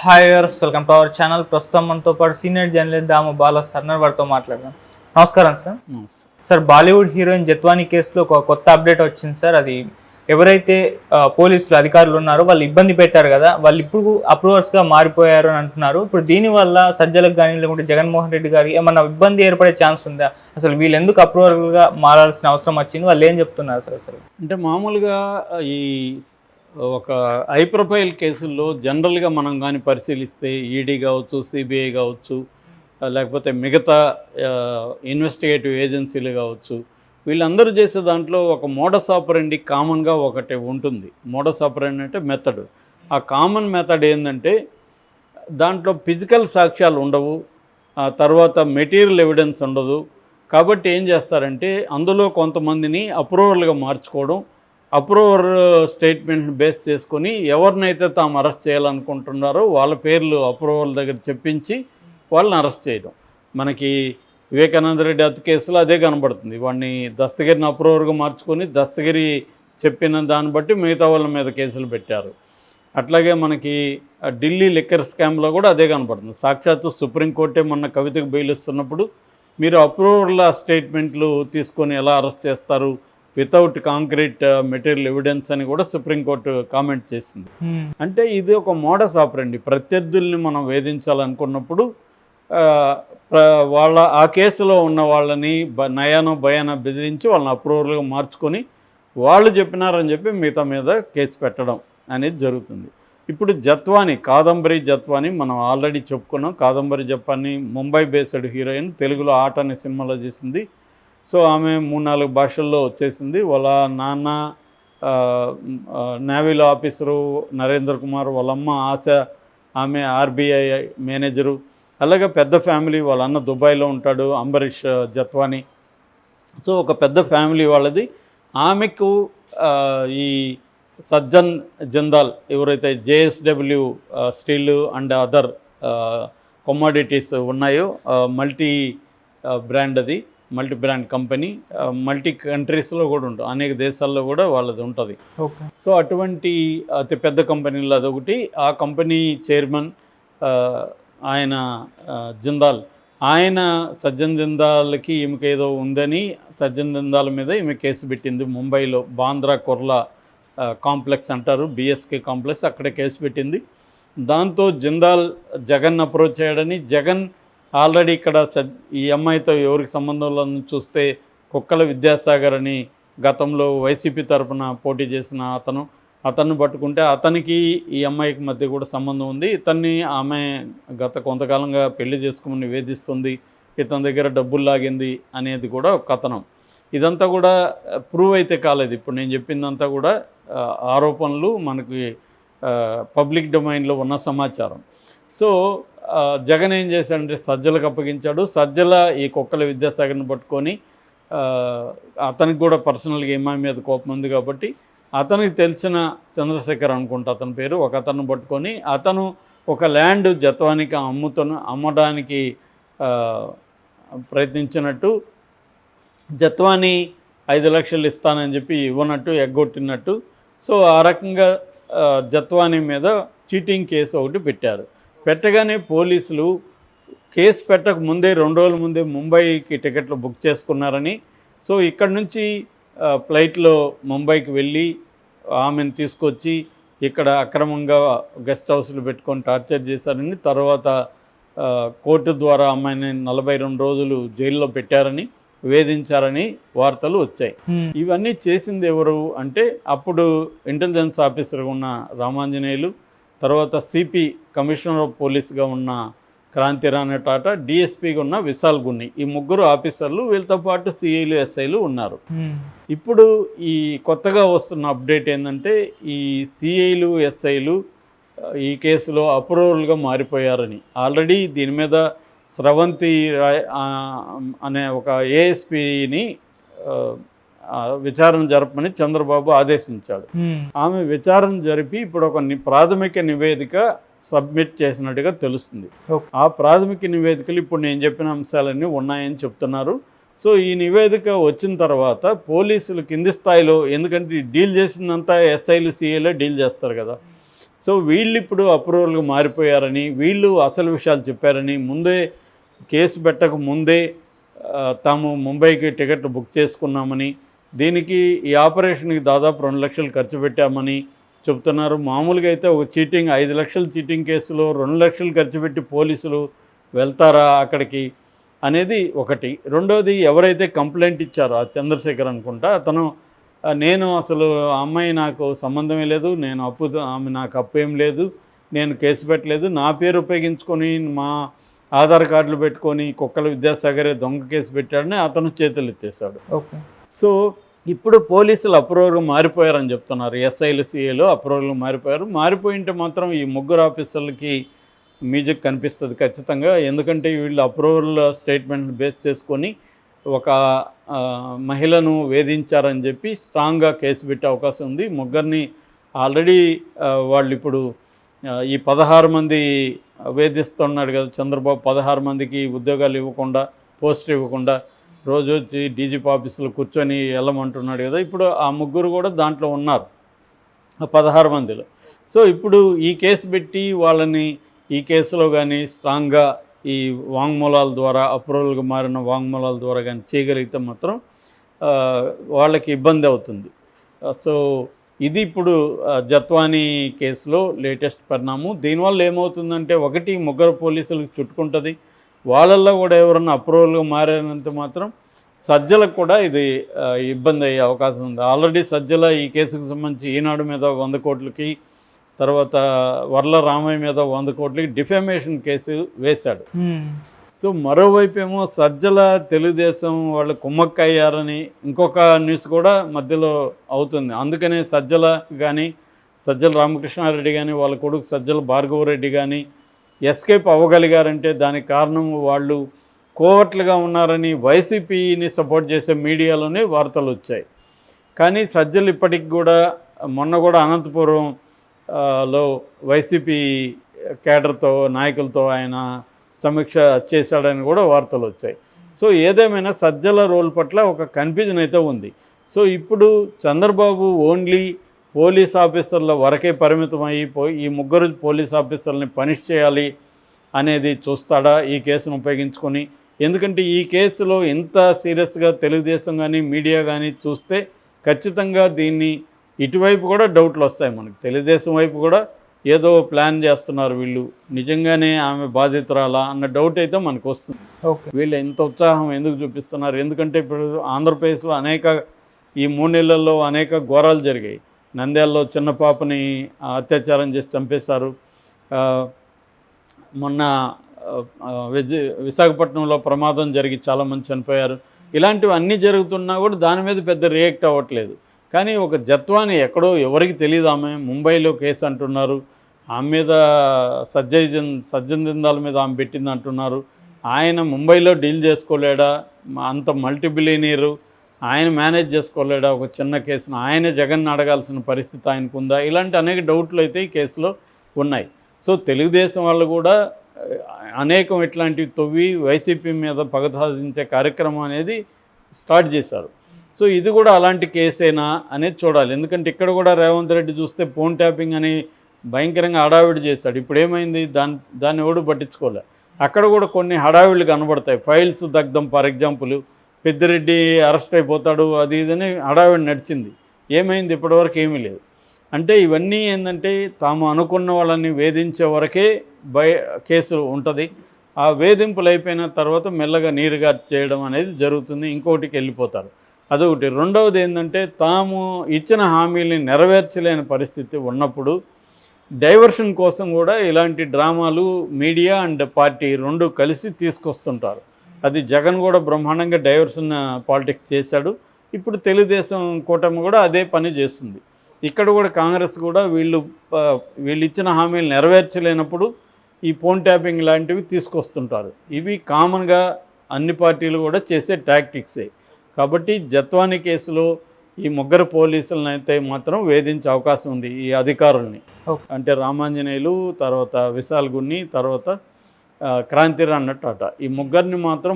Hi viewers, welcome to our channel. ప్రస్తుతం మనతో పాటు సీనియర్ జర్నలిస్ట్ దాము బాలా సర్నర్ వారితో మాట్లాడదాం. నమస్కారం sir. Sir, Bollywood heroine Jethwani కేసులో ఒక కొత్త అప్డేట్ వచ్చింది సార్. అది ఎవరైతే పోలీసులు అధికారులు ఉన్నారో వాళ్ళు ఇబ్బంది పెట్టారు కదా, వాళ్ళు ఇప్పుడు అప్రూవర్స్గా మారిపోయారు అని అంటున్నారు. ఇప్పుడు దీనివల్ల సజ్జలకు కానీ లేకుంటే జగన్మోహన్ రెడ్డి గారికి ఏమన్నా ఇబ్బంది ఏర్పడే ఛాన్స్ ఉందా? అసలు వీళ్ళు ఎందుకు అప్రూవర్గా మారాల్సిన అవసరం వచ్చింది? వాళ్ళు ఏం చెప్తున్నారు సార్? అసలు అంటే మామూలుగా ఈ ఒక హై ప్రొఫైల్ కేసుల్లో జనరల్గా మనం కానీ పరిశీలిస్తే ఈడీ కావచ్చు, సిబిఐ కావచ్చు, లేకపోతే మిగతా ఇన్వెస్టిగేటివ్ ఏజెన్సీలు కావచ్చు, వీళ్ళందరూ చేసే దాంట్లో ఒక మోడస్ ఆపరెండి కామన్గా ఒకటి ఉంటుంది. మోడస్ ఆపరెండి అంటే మెథడ్. ఆ కామన్ మెథడ్ ఏంటంటే దాంట్లో ఫిజికల్ సాక్ష్యాలు ఉండవు, ఆ తర్వాత మెటీరియల్ ఎవిడెన్స్ ఉండదు. కాబట్టి ఏం చేస్తారంటే అందులో కొంతమందిని అప్రూవర్లుగా మార్చుకోవడం, అప్రూవర్ స్టేట్మెంట్ని బేస్ చేసుకొని ఎవరినైతే తాము అరెస్ట్ చేయాలనుకుంటున్నారో వాళ్ళ పేర్లు అప్రూవర్ దగ్గర చెప్పించి వాళ్ళని అరెస్ట్ చేయడం. మనకి వివేకానంద రెడ్డి హత్య కేసులో అదే కనబడుతుంది. వాడిని దస్తగిరిని అప్రూవర్గా మార్చుకొని దస్తగిరి చెప్పిన దాన్ని బట్టి మిగతా వాళ్ళ మీద కేసులు పెట్టారు. అట్లాగే మనకి ఢిల్లీ లిక్కర్ స్కామ్లో కూడా అదే కనబడుతుంది. సాక్షాత్తు సుప్రీంకోర్టే మొన్న కవితకు బెయిల్ ఇస్తున్నప్పుడు మీరు అప్రూవర్ల స్టేట్మెంట్లు తీసుకొని ఎలా అరెస్ట్ చేస్తారు వితౌట్ కాంక్రీట్ మెటీరియల్ ఎవిడెన్స్ అని కూడా సుప్రీంకోర్టు కామెంట్ చేసింది. అంటే ఇది ఒక మోడస్ ఆపరెండి. ప్రత్యర్థుల్ని మనం వేధించాలనుకున్నప్పుడు వాళ్ళ ఆ కేసులో ఉన్న వాళ్ళని నయానో భయానో బెదిరించి వాళ్ళని అప్రూవర్గా మార్చుకొని వాళ్ళు చెప్పినారని చెప్పి మిగతా మీద కేసు పెట్టడం అనేది జరుగుతుంది. ఇప్పుడు జత్వానీ, కాదంబరి జత్వానీ మనం ఆల్రెడీ చెప్పుకున్నాం. కాదంబరి జత్వానీ ముంబై బేస్డ్ హీరోయిన్, తెలుగులో ఆట అనే సినిమాలో చేసింది. సో ఆమె 3-4 భాషల్లో వచ్చేసింది. వాళ్ళ నాన్న నేవీలో ఆఫీసరు నరేంద్ర కుమార్, వాళ్ళమ్మ ఆశ, ఆమె ఆర్బీఐ మేనేజరు. అలాగే పెద్ద ఫ్యామిలీ. వాళ్ళ అన్న దుబాయ్లో ఉంటాడు, అంబరీష్ జత్వానీ. సో ఒక పెద్ద ఫ్యామిలీ వాళ్ళది. ఆమెకు ఈ సజ్జన్ జిందాల్ ఎవరైతే JSW steel and other commodities ఉన్నాయో, మల్టీ బ్రాండ్, అది మల్టీ బ్రాండ్ కంపెనీ, మల్టీ కంట్రీస్లో కూడా ఉంటుంది, అనేక దేశాల్లో కూడా వాళ్ళది ఉంటుంది. సో అటువంటి అతి పెద్ద కంపెనీలో అదొకటి. ఆ కంపెనీ చైర్మన్ ఆయన జిందాల్, ఆయన సజ్జన్ జిందాల్కి ఈమెకి ఏదో ఉందని సజ్జన్ జిందాల్ మీద ఈమె కేసు పెట్టింది. ముంబైలో బాంద్రా కుర్లా కాంప్లెక్స్ అంటారు, బిఎస్కే కాంప్లెక్స్, అక్కడే కేసు పెట్టింది. దాంతో జిందాల్ జగన్ అప్రోచ్ అయ్యాడని, జగన్ ఆల్రెడీ ఇక్కడ ఈ అమ్మాయితో ఎవరికి సంబంధంలో చూస్తే కుక్కల విద్యాసాగర్ అని గతంలో వైసీపీ తరఫున పోటీ చేసిన అతన్ని పట్టుకుంటే అతనికి ఈ అమ్మాయికి మధ్య కూడా సంబంధం ఉంది. ఇతన్ని ఆమె గత కొంతకాలంగా పెళ్లి చేసుకోమని వేధిస్తుంది, ఇతని దగ్గర డబ్బులు లాగింది అనేది కూడా ఒక కథనం. ఇదంతా కూడా ప్రూవ్ అయితే కాలేదు. ఇప్పుడు నేను చెప్పిందంతా కూడా ఆరోపణలు, మనకి పబ్లిక్ డొమైన్లో ఉన్న సమాచారం. సో జగన్ ఏం చేశాడంటే సజ్జలకు అప్పగించాడు. సజ్జల ఈ కుక్కల విద్యాసాగర్ని పట్టుకొని, అతనికి కూడా పర్సనల్గా ఏమా మీద కోపం ఉంది కాబట్టి అతనికి తెలిసిన చంద్రశేఖర్ అనుకుంటా అతని పేరు, ఒక అతను పట్టుకొని అతను ఒక ల్యాండ్ జత్వానికి అమ్మడానికి ప్రయత్నించినట్టు, జత్వాని 5 లక్షలు ఇస్తానని చెప్పి ఇవ్వనట్టు ఎగ్గొట్టినట్టు. సో ఆ రకంగా జత్వాని మీద చీటింగ్ కేసు ఒకటి పెట్టారు. పెట్టగానే పోలీసులు కేసు పెట్టక ముందే 2 రోజుల ముందే ముంబైకి టికెట్లు బుక్ చేసుకున్నారని, సో ఇక్కడ నుంచి ఫ్లైట్లో ముంబైకి వెళ్ళి ఆమెను తీసుకొచ్చి ఇక్కడ అక్రమంగా గెస్ట్ హౌస్లు పెట్టుకొని టార్చర్ చేశారని, తర్వాత కోర్టు ద్వారా అమ్మాయిని 42 రోజులు జైల్లో పెట్టారని, వేధించారని వార్తలు వచ్చాయి. ఇవన్నీ చేసింది ఎవరు అంటే అప్పుడు ఇంటెలిజెన్స్ ఆఫీసర్గా ఉన్న రామాంజనేయులు, తర్వాత సిపి కమిషనర్ ఆఫ్ పోలీస్గా ఉన్న క్రాంతిరాణి టాటా, డిఎస్పీగా ఉన్న విశాల్ గున్ని, ఈ 3 ఆఫీసర్లు, వీళ్ళతో పాటు సిఐలు ఎస్ఐలు ఉన్నారు. ఇప్పుడు ఈ కొత్తగా వస్తున్న అప్డేట్ ఏంటంటే ఈ సిఐలు ఎస్ఐలు ఈ కేసులో అప్రూవల్గా మారిపోయారని. ఆల్రెడీ దీని మీద స్రవంతి రాయ్ అనే ఒక ఏఎస్పీని విచారణ జరపమని చంద్రబాబు ఆదేశించాడు. ఆమె విచారణ జరిపి ఇప్పుడు ఒక ప్రాథమిక నివేదిక సబ్మిట్ చేసినట్టుగా తెలుస్తుంది. ఆ ప్రాథమిక నివేదికలు ఇప్పుడు నేను చెప్పిన అంశాలన్నీ ఉన్నాయని చెప్తున్నారు. సో ఈ నివేదిక వచ్చిన తర్వాత పోలీసులు కింది స్థాయిలో, ఎందుకంటే డీల్ చేసిందంతా ఎస్ఐలు సిఐలే డీల్ చేస్తారు కదా, సో వీళ్ళు ఇప్పుడు అప్రూవల్గా మారిపోయారని, వీళ్ళు అసలు విషయాలు చెప్పారని, ముందే కేసు పెట్టక ముందే తాము ముంబైకి టికెట్లు బుక్ చేసుకున్నామని, దీనికి ఈ ఆపరేషన్కి దాదాపు 2 లక్షలు ఖర్చు పెట్టామని చెప్తున్నారు. మామూలుగా అయితే ఒక చీటింగ్ 5 లక్షల చీటింగ్ కేసులో 2 లక్షలు ఖర్చు పెట్టి పోలీసులు వెళ్తారా అక్కడికి అనేది ఒకటి. రెండోది, ఎవరైతే కంప్లైంట్ ఇచ్చారో ఆ చంద్రశేఖర్ అనుకుంటా, అతను నేను అసలు ఆ అమ్మాయి నాకు సంబంధమే లేదు, నేను ఆమె నాకు అప్పు ఏం లేదు, నేను కేసు పెట్టలేదు, నా పేరు ఉపయోగించుకొని మా ఆధార్ కార్డులు పెట్టుకొని కుక్కల విద్యాసాగరే దొంగ కేసు పెట్టాడని అతను చేతులు ఎత్తేసాడు. ఓకే. సో ఇప్పుడు పోలీసులు అప్రూవర్గా మారిపోయారని చెప్తున్నారు. ఎస్ఐలు సిఐలు అప్రూవర్గా మారిపోయారు. మారిపోయింటే మాత్రం ఈ ముగ్గురు ఆఫీసర్లకి మ్యూజిక్ కనిపిస్తుంది ఖచ్చితంగా. ఎందుకంటే వీళ్ళు అప్రూవల్ స్టేట్మెంట్ బేస్ చేసుకొని ఒక మహిళను వేధించారని చెప్పి స్ట్రాంగ్గా కేసు పెట్టే అవకాశం ఉంది. ముగ్గురిని ఆల్రెడీ వాళ్ళు ఇప్పుడు ఈ 16 మంది వేధిస్తున్నాడు కదా చంద్రబాబు, 16 మందికి ఉద్యోగాలు ఇవ్వకుండా, పోస్ట్ ఇవ్వకుండా రోజు వచ్చి డీజీపీ ఆఫీసులో కూర్చొని వెళ్ళమంటున్నాడు కదా. ఇప్పుడు ఆ ముగ్గురు కూడా దాంట్లో ఉన్నారు, 16 మందిలో. సో ఇప్పుడు ఈ కేసు పెట్టి వాళ్ళని ఈ కేసులో కానీ స్ట్రాంగ్గా ఈ వాంగ్మూలాల ద్వారా, అప్రూవల్గా మారిన వాంగ్మూలాల ద్వారా కానీ చేయగలిగితే మాత్రం వాళ్ళకి ఇబ్బంది అవుతుంది. సో ఇది ఇప్పుడు జత్వానీ కేసులో లేటెస్ట్ పరిణామం. దీనివల్ల ఏమవుతుందంటే, ఒకటి ముగ్గురు పోలీసులకు చుట్టుకుంటుంది, వాళ్ళల్లో కూడా ఎవరన్నా అప్రూవల్గా మారినంత మాత్రం సజ్జలకు కూడా ఇది ఇబ్బంది అయ్యే అవకాశం ఉంది. ఆల్రెడీ సజ్జల ఈ కేసుకు సంబంధించి ఈనాడు మీద 100 కోట్లకి, తర్వాత వర్ల రామయ్య మీద 100 కోట్లకి డిఫెమేషన్ కేసు వేశాడు. సో మరోవైపు ఏమో సజ్జల తెలుగుదేశం వాళ్ళు కుమ్మక్కయ్యారని ఇంకొక న్యూస్ కూడా మధ్యలో అవుతుంది. అందుకనే సజ్జల కానీ, సజ్జల రామకృష్ణారెడ్డి కానీ, వాళ్ళ కొడుకు సజ్జల భార్గవరెడ్డి కానీ ఎస్కేప్ అవ్వగలిగారంటే దానికి కారణం వాళ్ళు కోవర్ట్లుగా ఉన్నారని వైసీపీని సపోర్ట్ చేసే మీడియాలోనే వార్తలు వచ్చాయి. కానీ సజ్జలు ఇప్పటికి కూడా, మొన్న కూడా అనంతపురం లో వైసీపీ కేడర్తో, నాయకులతో ఆయన సమీక్ష చేశాడని కూడా వార్తలు వచ్చాయి. సో ఏదేమైనా సజ్జల రోల్ పట్ల ఒక కన్ఫ్యూజన్ అయితే ఉంది. సో ఇప్పుడు చంద్రబాబు ఓన్లీ పోలీస్ ఆఫీసర్ల వరకే పరిమితం అయిపోయి ఈ ముగ్గురు పోలీస్ ఆఫీసర్లని పనిష్ చేయాలి అనేది చూస్తాడా ఈ కేసును ఉపయోగించుకొని? ఎందుకంటే ఈ కేసులో ఇంత సీరియస్గా తెలుగుదేశం కానీ మీడియా కానీ చూస్తే ఖచ్చితంగా దీన్ని ఇటువైపు కూడా డౌట్లు వస్తాయి మనకి. తెలుగుదేశం వైపు కూడా ఏదో ప్లాన్ చేస్తున్నారు వీళ్ళు, నిజంగానే ఆమె బాధితురాలా అన్న డౌట్ అయితే మనకు వస్తుంది. వీళ్ళు ఎంత ఉత్సాహం ఎందుకు చూపిస్తున్నారు? ఎందుకంటే ఇప్పుడు ఆంధ్రప్రదేశ్లో ఈ 3 నెలల్లో అనేక ఘోరాలు జరిగాయి. నంద్యాలలో చిన్న పాపని అత్యాచారం చేసి చంపేశారు. మొన్న విశాఖపట్నంలో ప్రమాదం జరిగి చాలామంది చనిపోయారు. ఇలాంటివి అన్నీ జరుగుతున్నా కూడా దాని మీద పెద్ద రియాక్ట్ అవ్వట్లేదు. కానీ ఒక జత్వాని ఎక్కడో ఎవరికి తెలియదు, ఆమె ముంబైలో కేసు అంటున్నారు, ఆమె మీద సజ్జన్ జిందాల్ మీద ఆమె పెట్టింది అంటున్నారు. ఆయన ముంబైలో డీల్ చేసుకోలేడా? అంత మల్టీబిలియనీరు ఆయన మేనేజ్ చేసుకోలేడా ఒక చిన్న కేసును? ఆయన జగన్ అడగాల్సిన పరిస్థితి ఆయనకు ఉందా? ఇలాంటి అనేక డౌట్లు అయితే ఈ కేసులో ఉన్నాయి. సో తెలుగుదేశం వాళ్ళు కూడా అనేకం ఇట్లాంటివి తవ్వి వైసీపీ మీద పగ సాధించే కార్యక్రమం అనేది స్టార్ట్ చేశారు. సో ఇది కూడా అలాంటి కేసేనా అనేది చూడాలి. ఎందుకంటే ఇక్కడ కూడా రేవంత్ రెడ్డి చూస్తే ఫోన్ ట్యాపింగ్ అని భయంకరంగా హడావిడి చేశాడు. ఇప్పుడు ఏమైంది? దాన్ని ఎవడు పట్టించుకోలే. అక్కడ కూడా కొన్ని హడావిళ్ళు కనబడతాయి. ఫైల్స్ దగ్ధం, ఫర్ ఎగ్జాంపుల్ పెద్దిరెడ్డి అరెస్ట్ అయిపోతాడు, అది ఇదని హడావిడి నడిచింది. ఏమైంది? ఇప్పటివరకు ఏమీ లేదు. అంటే ఇవన్నీ ఏంటంటే తాము అనుకున్న వాళ్ళని వేధించే వరకే కేసు ఉంటుంది. ఆ వేధింపులు అయిపోయిన తర్వాత మెల్లగా నీరుగా చేయడం అనేది జరుగుతుంది, ఇంకోటికి వెళ్ళిపోతారు. అదొకటి. రెండవది ఏంటంటే తాము ఇచ్చిన హామీల్ని నెరవేర్చలేని పరిస్థితి ఉన్నప్పుడు డైవర్షన్ కోసం కూడా ఇలాంటి డ్రామాలు మీడియా అండ్ పార్టీ రెండు కలిసి తీసుకొస్తుంటారు. అది జగన్ కూడా బ్రహ్మాండంగా డైవర్షన్ పాలిటిక్స్ చేశాడు. ఇప్పుడు తెలుగుదేశం కూటమి కూడా అదే పని చేస్తుంది. ఇక్కడ కూడా కాంగ్రెస్ కూడా వీళ్ళు ఇచ్చిన హామీలు నెరవేర్చలేనప్పుడు ఈ ఫోన్ ట్యాపింగ్ లాంటివి తీసుకొస్తుంటారు. ఇవి కామన్గా అన్ని పార్టీలు కూడా చేసే టాక్టిక్సే. కాబట్టి జత్వానీ కేసులో ఈ ముగ్గురు పోలీసులను అయితే మాత్రం వేధించే అవకాశం ఉంది ఈ అధికారుల్ని. అంటే రామాంజనేయులు, తర్వాత విశాల్ గున్ని, తర్వాత క్రాంతిరా అన్నట్టు ఈ ముగ్గురిని మాత్రం